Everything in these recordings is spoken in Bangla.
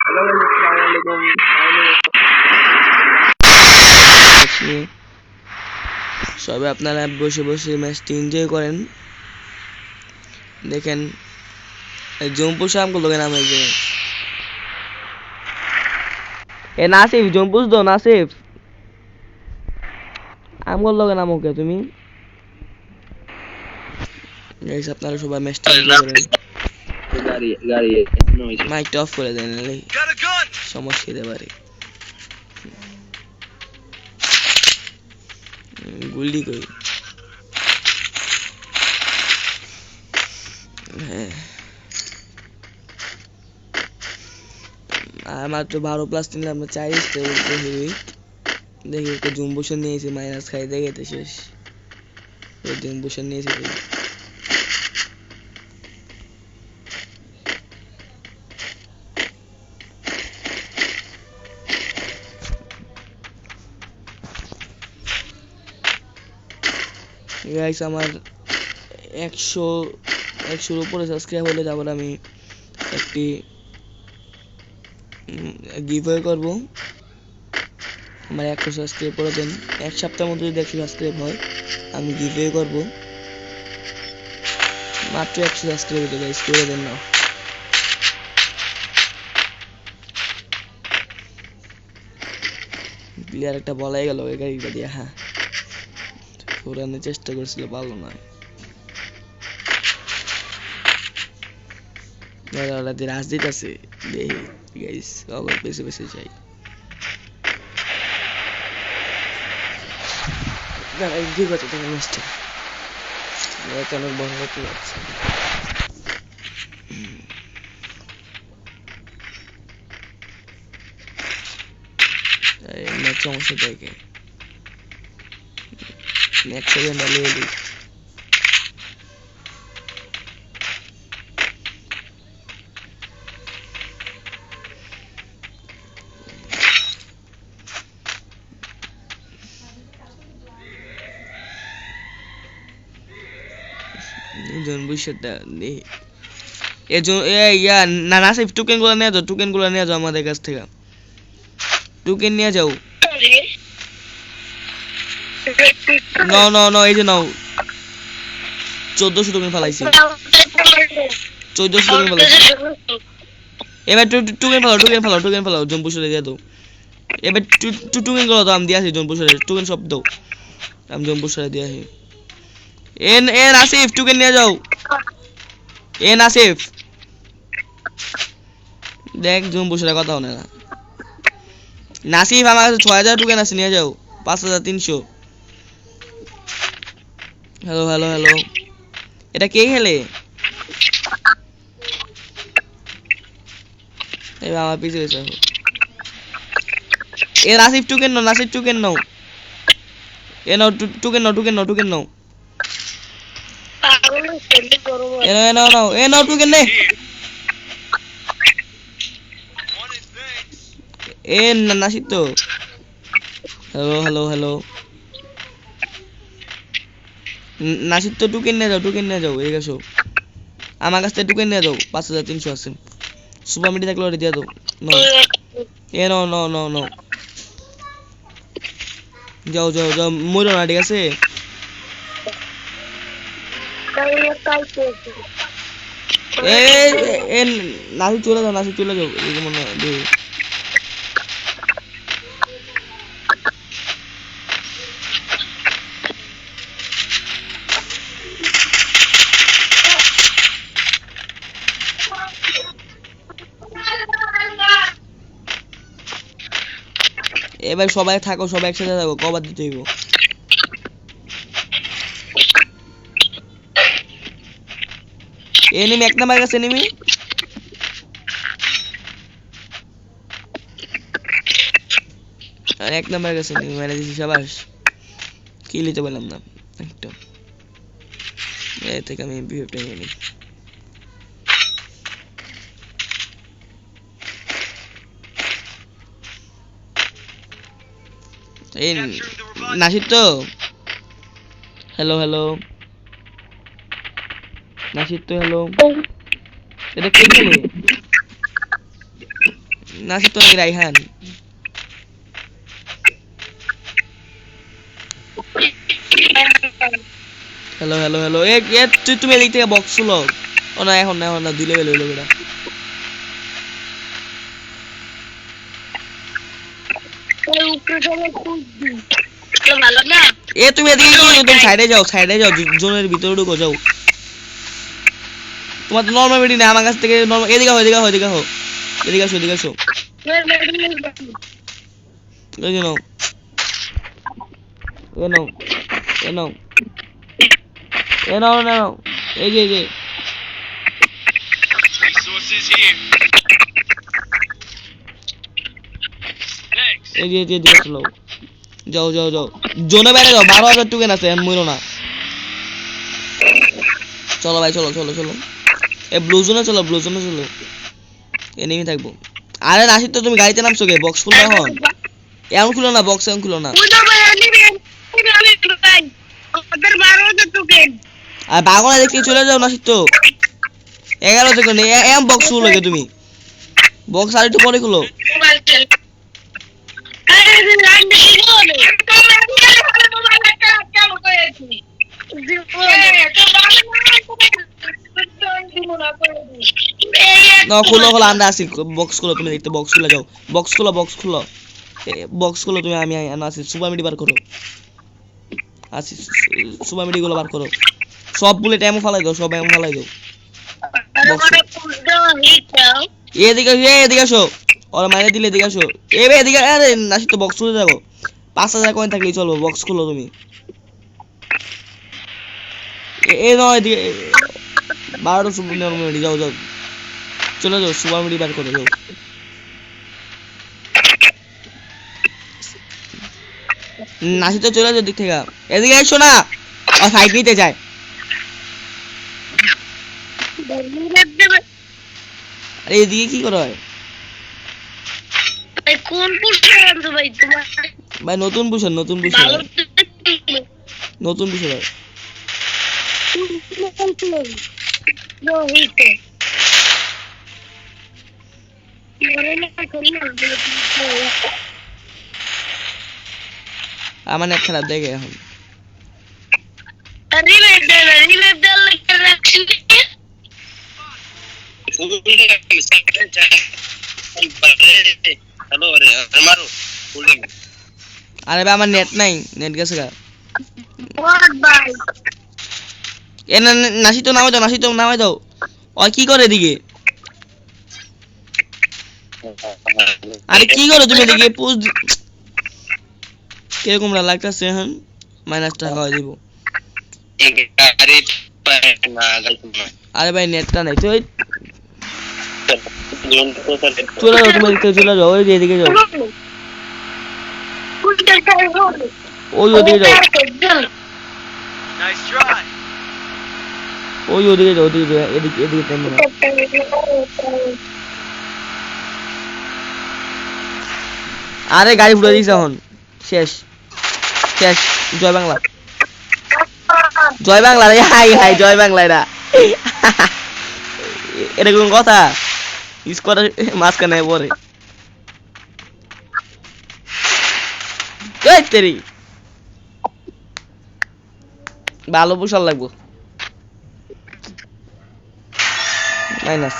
হ্যালো আসসালামু আলাইকুম সবাই আপনারা বসে বসে ম্যাচটি এনজয় করেন দেখেন জম্পু শাম को लोगे नाम है जो ए नासिफ जम्पुस दो नासिफ আমগো লগে নাম ওকে তুমি গাইস আপনারা সবাই ম্যাচটি এনজয় করেন গাড়ি মাইকটা অফ করে দেন নালে সমস্যা হতে পারে গুলি কই মাত্র 12 প্লাস নিলাম না 4 স্টেপ দেখি একটা জম্বুশন নিয়েছি মাইনাস খাই দেখে তো শেষ ওই জম্বুশন নিয়েছি গাইস আমার 100 এর উপরে সাবস্ক্রাইব হলে তারপর আমি একটি গিভঅ্যাওয়ে করব আমার 100 সাবস্ক্রাইব করে দেন এক সপ্তাহের মধ্যে যদি 100 সাবস্ক্রাইব হয় আমি গিভঅ্যাওয়ে করব মাত্র 100 সাবস্ক্রাইব হতে গাইস করে দেন না প্লেয়ার একটা বলাই গেল এই গাড়িটা দিয়ে হ্যাঁ পুরানোর চেষ্টা করছিল ভালো না ওরা যে রাজনীতি আছে দেখি গাইস আবার বেশি বেশি যাই দাঁড়া ঠিক আছে তোমার ম্যাচটা ম্যাচ অনেক বড় হতে যাচ্ছে ম্যাচ সমস্যা দেখে ম্যাচ করে ভালো হলি জনবুশটা নেই না নাসিফ টোকেন গুলো নিয়ে যাও আমাদের কাছ থেকে টোকেন নিয়ে যাও নো এই যে নাও 1400 টোকেন ফলাইছি 1400 টোকেন ফলাইছি এবার টোকেন ফলাও জম্বুশরে দিয়ে দাও এবার টোকেন গুলো তো আমি দিয়েছি জম্বুশরে টোকেন সব দাও আমি জম্বুশরে দিয়েছি এ নাসিফ টোকেন নিয়ে যাও এ নাসিফ দেখ জম্বুশরে কথা হয় না নাসিফ আমার কাছে 6000 টোকেন আছে নিয়ে যাও 5300 হ্যালো এটা কে খেলে এবার আমার পিছে এসে এ নাসিফ টোকেন নাও এ নাও টোকেন নাও নাও টোকেন নে এ নাসিফ তো হ্যালো নাসিফ তো টোকেন নিয়ে যাও এই গেছো আমার কাছ থেকে টোকেন নিয়ে যাও 5300 আছে সুপার মিডি থাকলে দিয়ে দাও নো যাও মরো না ঠিক আছে নাসিফ চলে যাও এই মনে হয় এবার সবাই থাকো সবাই একসাথে থাকো কবার দিতে হইব এনিমি এক নাম্বার কাছে এনিমি আর এক নাম্বার কাছে এনিমি মেরে দিছি শাবাশ কিল নিতে পারলাম না একদম এই থেকে আমি এমপি5 নিয়ে নিই এই নাসির তো হ্যালো নাসির তো হ্যালো এটা কে খেলে নাসির তো নাকি রাইহান। হ্যালো হ্যালো হ্যালো তুমি এদিক থেকে বক্স খুলো। ও না এখন না 2 লেভেল হইলো বেটা। তুমি এদিকে তুমি সাইডে যাও জোনের ভিতরে ঢুকো যাও। তোমার তো নরমাল মেডি না আমার কাছ থেকে নরমাল। এদিকে আসো এই যে নাও এই যে এদিকে চলো। যাও জোনে বাইরে যাও। 12,000 টোকেন আছে মইরো না। চলো ভাই চলো ব্লু জোনে চলো এনিমি থাকবো। আরে নাসির তো তুমি গাড়িতে নামছো গে? বক্স খুলো এখন খুলো না বক্স এখন খুলো না। আর বাগনা দেখে চলে যাও নাসির তো 11 সেকেন্ড এম বক্স খুলো গে তুমি। বক্স আর একটু পরে খুলো। খুলো আমরা আসি। বক্স খুলো তুমি দেখতে। বক্স খুলে যাও। বক্স খুলো তুমি। আমি আসি। সুপার মিডি বার করো। আসি সুপার মিডি গুলো বার করো। সব বুলেট এমন ফালাই দাও। এদিকে আসো। ওরা মাইনে দিলে এদিকে আসো। এদিকে। আরে নাসির তো বক্স খুলে যাবো। 5,000 কয়েন থাকলেই চলবো। বক্স খুলো তুমি। এদিকে 12টা সুপার মিডি যাও চলে যাও। সুপার মিডি বার করে যাও। নাসির তো চলে যাও দিক থেকে। এদিকে এসো না। আর ফাইট নিতে যায়। আরে এদিকে কি করে হয় ভাই? নতুন পুষার আমার নেট খারাপ দেখে এখন। আরে ভাই আমার নেট নাই। নেট গেছে গা। নাসির তো নামাই দাও। ওই কি করে এদিকে? আরে কি করো তুমি এদিকে? কিরকম লাগতেছে এখন? -টাকা হয় দিব। আরে ভাই নেটটা নাই তো। চলে যাও তুমি এদিকে চলে যাও। ওই যে এদিকে যাও। ওদিকে যাও। এদিকে টাইম না। আরে গাড়ি ঘুরে দিস এখন। শেষ। জয় বাংলা রে। হাই জয় বাংলা এরা। এটা কোন কথা? স্কোয়াড মাঝখানে পরে তেরি ভালো পোশাক লাগবো। মাইনাস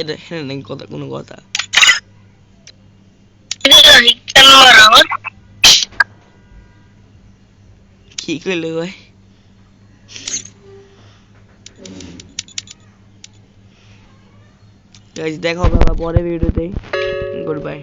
এটা নেই কথা কোনো কথা। কি করলে ভাই? দেখো বাবা পরে ভিডিওতে। Good bye.